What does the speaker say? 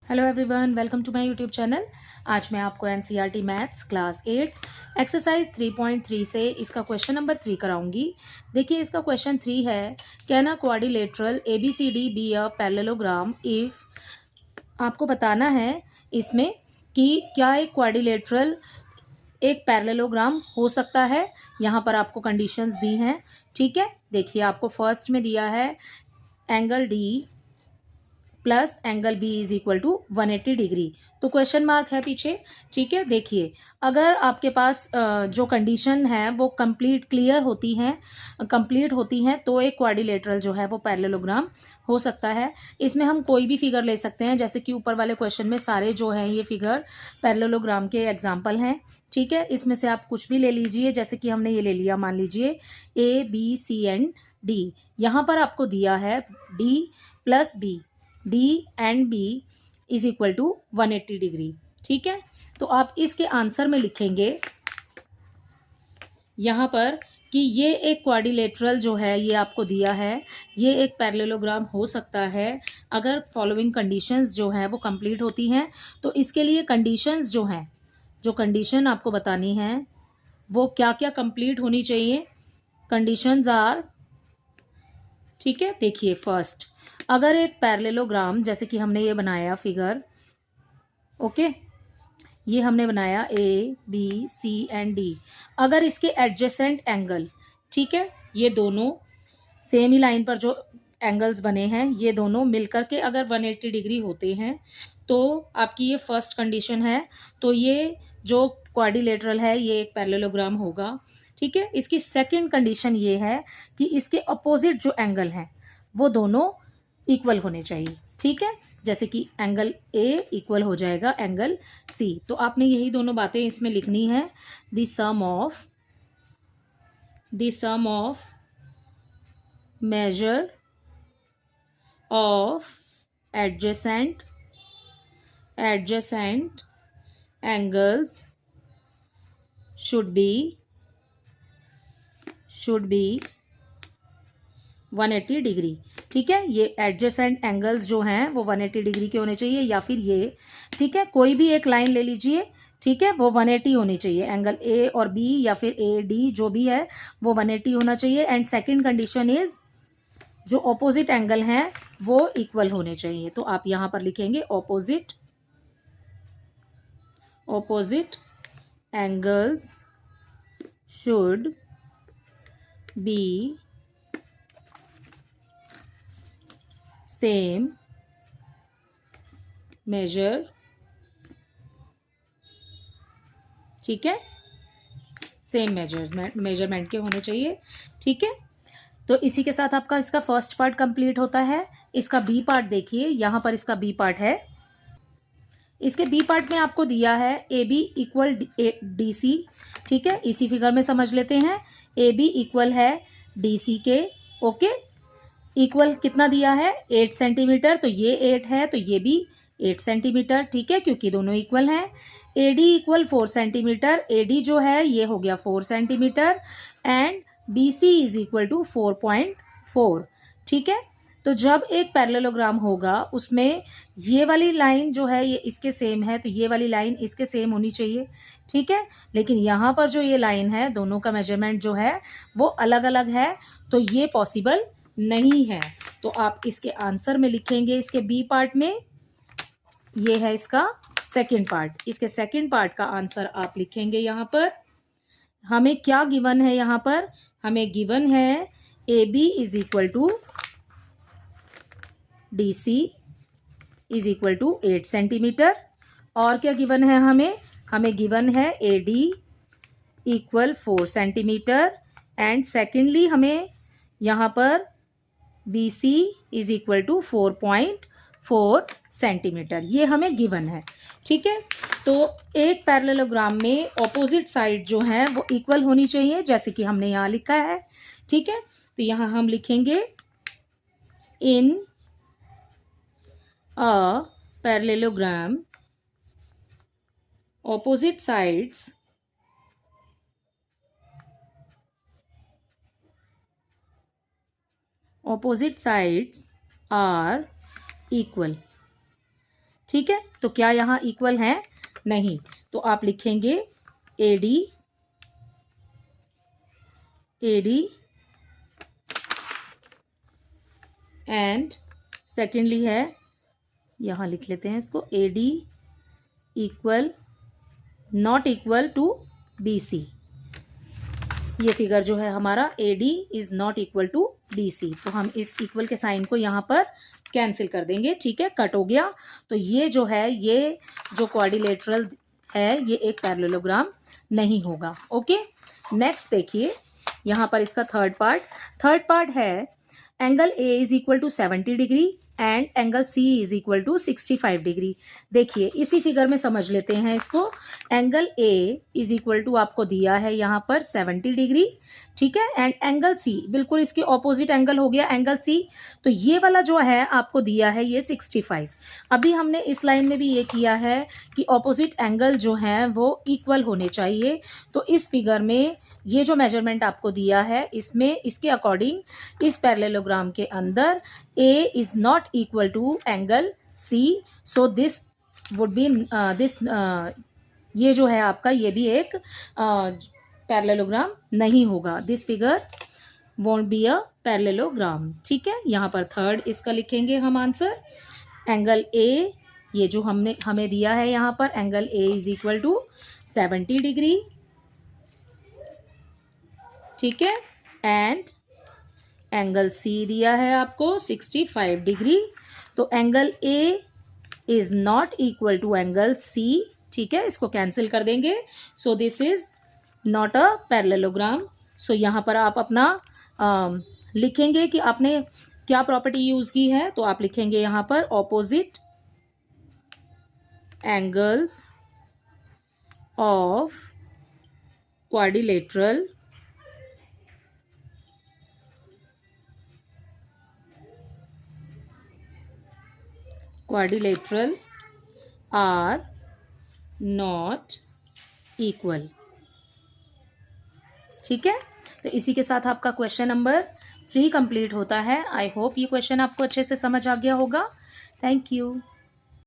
Hello everyone, welcome to my YouTube channel. आज मैं आपको एनसीईआरटी मैथ्स क्लास 8 एक्सरसाइज 3.3 से इसका क्वेश्चन नंबर 3 कराऊंगी। देखिए, इसका क्वेश्चन 3 है, can a quadrilateral ABCD be a parallelogram if. आपको बताना है इसमें कि क्या एक क्वाड्रिलेटरल एक पैरेललोग्राम हो सकता है। यहाँ पर आपको कंडीशंस दी हैं, ठीक है। देखिए, आपको फर्स्ट में दिया है angle D plus angle B is equal to 180 degree. तो क्वेश्चन मार्क है पीछे, ठीक है। देखिए, अगर आपके पास जो कंडीशन है वो क्लियर होती हैं, कंप्लीट होती हैं, तो एक क्वाड्रिलेटरल जो है वो पैरेललोग्राम हो सकता है। इसमें हम कोई भी फिगर ले सकते हैं, जैसे कि ऊपर वाले क्वेश्चन में सारे जो हैं ये फिगर पैरेललोग्राम के एग्जाम्पल हैं, ठीक है। इसमें से आप कुछ भी ले लीजिए, जैसे कि हमने ये ले लिया, मान लीजिए ABCD। यहाँ पर आपको दिया है D plus B, D and B is equal to 180 degree, ठीक है। तो आप इसके आंसर में लिखेंगे यहाँ पर कि ये एक क्वाड्रिलेटरल जो है ये आपको दिया है, ये एक पैरेललोग्राम हो सकता है अगर फॉलोइंग कंडीशंस जो हैं वो कंप्लीट होती हैं। तो इसके लिए कंडीशंस जो हैं, जो कंडीशन आपको बतानी है वो क्या क्या कंप्लीट होनी चाहिए। कंडीशंस आर, ठीक है। देखिए, फर्स्ट, अगर एक पैरेललोग्राम, जैसे कि हमने ये बनाया फिगर, ओके, ये हमने बनाया ABCD, अगर इसके एडजेसेंट एंगल, ठीक है, ये दोनों सेम ही लाइन पर जो एंगल्स बने हैं ये दोनों मिलकर के अगर 180 डिग्री होते हैं तो आपकी ये फर्स्ट कंडीशन है। तो ये जो क्वाड्रिलेटरल है ये एक पैरेललोग्राम होगा, ठीक है। इसकी सेकंड कंडीशन ये है कि इसके अपोजिट जो एंगल हैं वो दोनों इक्वल होने चाहिए, ठीक है। जैसे कि एंगल A इक्वल हो जाएगा एंगल C। तो आपने यही दोनों बातें इसमें लिखनी है। The sum of measure of adjacent angles should be 180 degree, ठीक है। ये एडजेसेंट एंगल्स जो हैं वो 180 डिग्री के होने चाहिए, या फिर ये, ठीक है, कोई भी एक लाइन ले लीजिए, ठीक है, वो 180 होनी चाहिए। एंगल A और B या फिर AD जो भी है वो 180 होना चाहिए। एंड सेकंड कंडीशन इज जो ऑपोजिट एंगल हैं वो इक्वल होने चाहिए। तो आप यहां पर लिखेंगे opposite angles should be same measure, ठीक है, सेम मेजरमेंट के होने चाहिए, ठीक है। तो इसी के साथ आपका इसका फर्स्ट पार्ट कंप्लीट होता है। इसका बी पार्ट देखिए, यहाँ पर इसका बी पार्ट है। इसके बी पार्ट में आपको दिया है AB इक्वल DC, ठीक है। इसी फिगर में समझ लेते हैं, AB इक्वल है DC के, ओके। इक्वल कितना दिया है, 8 सेंटीमीटर, तो ये 8 है तो ये भी 8 सेंटीमीटर, ठीक है, क्योंकि दोनों इक्वल हैं। AD इक्वल 4 सेंटीमीटर, AD जो है ये हो गया 4 centimetre, and BC is equal to 4.4, ठीक है। तो जब एक पैरेललोग्राम होगा उसमें ये वाली लाइन जो है ये इसके सेम है, तो ये वाली लाइन इसके सेम होनी चाहिए, ठीक है। लेकिन यहाँ पर जो ये लाइन है दोनों का मेजरमेंट जो है वो अलग अलग है, तो ये पॉसिबल नहीं है। तो आप इसके आंसर में लिखेंगे, इसके बी पार्ट में, ये है इसका सेकंड पार्ट, इसके सेकंड पार्ट का आंसर आप लिखेंगे। यहाँ पर हमें क्या गिवन है, यहाँ पर हमें गिवन है AB is equal to DC is equal to 8 centimetre. और क्या गिवन है, हमें गिवन है AD equal 4 centimetre, and secondly हमें यहाँ पर BC is equal to 4.4 centimetre, ये हमें गिवन है, ठीक है। तो एक पैरेललोग्राम में ऑपोजिट साइड जो है वो इक्वल होनी चाहिए, जैसे कि हमने यहाँ लिखा है, ठीक है। तो यहाँ हम लिखेंगे in a parallelogram opposite sides are equal, ठीक है, तो क्या यहाँ इक्वल है? नहीं, तो आप लिखेंगे AD एंड सेकेंडली है, यहाँ लिख लेते हैं इसको, AD equal not equal to BC। ये फिगर जो है हमारा AD is not equal to BC, तो हम इस इक्वल के साइन को यहाँ पर कैंसिल कर देंगे। ठीक है, कट हो गया। तो ये जो है, ये जो क्वाड्रिलेटरल है, ये एक पैरेललोग्राम नहीं होगा। ओके, नेक्स्ट देखिए, यहाँ पर इसका थर्ड पार्ट है angle A is equal to 70 degree and angle C is equal to 65 degree. देखिए इसी फिगर में समझ लेते हैं इसको। Angle A is equal to आपको दिया है यहाँ पर 70 डिग्री, ठीक है, एंड एंगल C बिल्कुल इसके ऑपोजिट एंगल हो गया एंगल C। तो ये वाला जो है आपको दिया है ये 65। अभी हमने इस लाइन में भी ये किया है कि ऑपोजिट एंगल जो है वो इक्वल होने चाहिए। तो इस फिगर में ये जो मेजरमेंट आपको दिया है, इसमें इसके अकॉर्डिंग इस पैरेललोग्राम के अंदर A is not equal to angle C, so this would be ये जो है आपका, ये भी एक पैरेललोग्राम नहीं होगा। This figure won't be a parallelogram. ठीक है, यहाँ पर थर्ड इसका लिखेंगे हम आंसर। एंगल A, ये जो हमें दिया है यहाँ पर, angle A is equal to 70 degree, ठीक है, एंड एंगल C दिया है आपको 65 डिग्री। तो angle A is not equal to angle C, ठीक है, इसको कैंसिल कर देंगे। So this is not a parallelogram. सो यहाँ पर आप अपना लिखेंगे कि आपने क्या प्रॉपर्टी यूज की है, तो आप लिखेंगे यहाँ पर opposite angles of quadrilateral are not equal. ठीक है, तो इसी के साथ आपका क्वेश्चन नंबर 3 कंप्लीट होता है। आई होप ये क्वेश्चन आपको अच्छे से समझ आ गया होगा। Thank you.